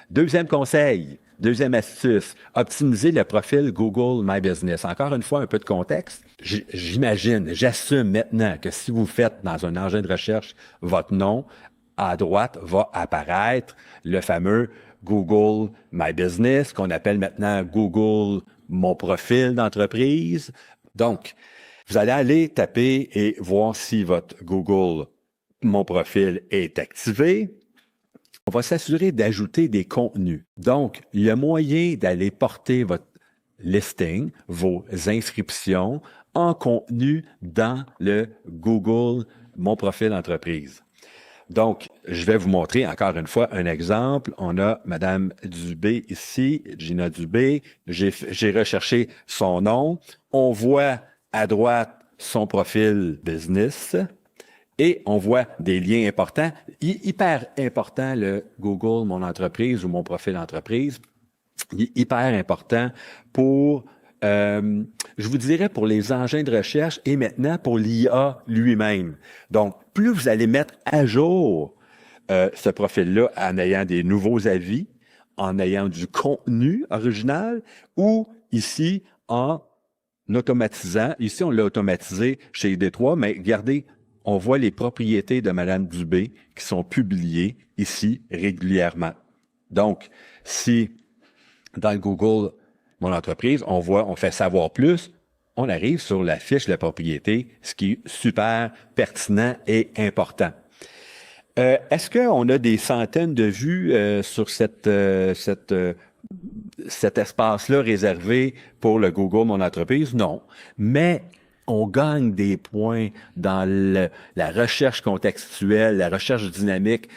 Deuxième conseil, deuxième astuce, optimiser le profil Google My Business. Encore une fois, un peu de contexte. J'imagine, j'assume maintenant que si vous faites dans un engin de recherche votre nom, à droite va apparaître le fameux Google My Business, qu'on appelle maintenant Google Mon profil d'entreprise. Donc, vous allez aller taper et voir si votre Google Mon profil est activé. On va s'assurer d'ajouter des contenus. Donc, il y a moyen d'aller porter votre listing, vos inscriptions en contenu dans le Google Mon profil d'entreprise. Donc, je vais vous montrer encore une fois un exemple. On a Madame Dubé ici, Gina Dubé. J'ai recherché son nom. On voit à droite son profil business et on voit des liens importants. Hyper important, le Google Mon entreprise ou Mon profil entreprise. Hyper important pour, je vous dirais, pour les engins de recherche et maintenant pour l'IA lui-même. Donc, plus vous allez mettre à jour ce profil-là en ayant des nouveaux avis, en ayant du contenu original ou ici en automatisant. Ici, on l'a automatisé chez Détroit, mais regardez, on voit les propriétés de Mme Dubé qui sont publiées ici régulièrement. Donc, si dans le Google Mon entreprise, on fait savoir plus, on arrive sur la fiche de la propriété, ce qui est super pertinent et important. Est-ce qu'on a des centaines de vues sur cet espace-là réservé pour le Google Mon entreprise? Non. Mais on gagne des points dans la recherche contextuelle, la recherche dynamique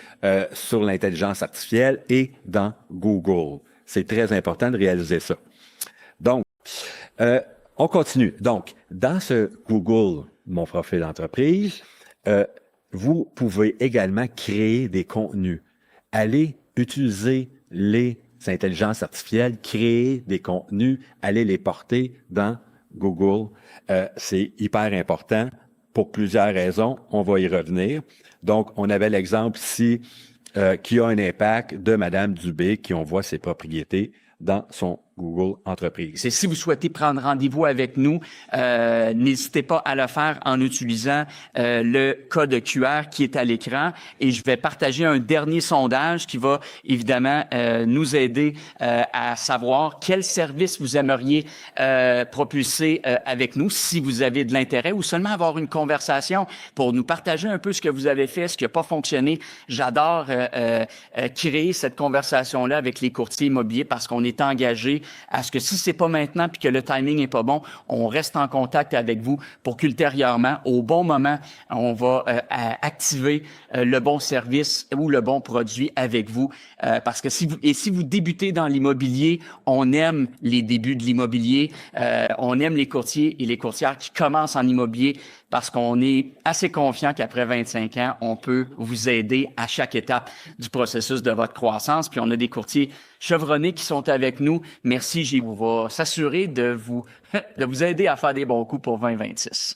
sur l'intelligence artificielle et dans Google. C'est très important de réaliser ça. Donc, on continue. Donc, dans ce Google Mon profil d'entreprise, vous pouvez également créer des contenus. Allez utiliser les intelligences artificielles, créer des contenus, allez les porter dans Google. C'est hyper important pour plusieurs raisons. On va y revenir. Donc, on avait l'exemple ici qui a un impact de Mme Dubé, qui on voit ses propriétés dans son Google Entreprise. Et si vous souhaitez prendre rendez-vous avec nous, n'hésitez pas à le faire en utilisant le code QR qui est à l'écran. Et je vais partager un dernier sondage qui va évidemment nous aider à savoir quel service vous aimeriez propulser avec nous, si vous avez de l'intérêt, ou seulement avoir une conversation pour nous partager un peu ce que vous avez fait, ce qui n'a pas fonctionné. J'adore créer cette conversation-là avec les courtiers immobiliers parce qu'on est engagé à ce que si c'est pas maintenant puis que le timing est pas bon, on reste en contact avec vous pour qu'ultérieurement, au bon moment, on va activer le bon service ou le bon produit avec vous. Parce que si vous débutez dans l'immobilier, on aime les débuts de l'immobilier, on aime les courtiers et les courtières qui commencent en immobilier parce qu'on est assez confiant qu'après 25 ans, on peut vous aider à chaque étape du processus de votre croissance. Puis on a des courtiers chevronnés qui sont avec nous. Merci, on va s'assurer de vous aider à faire des bons coups pour 2026.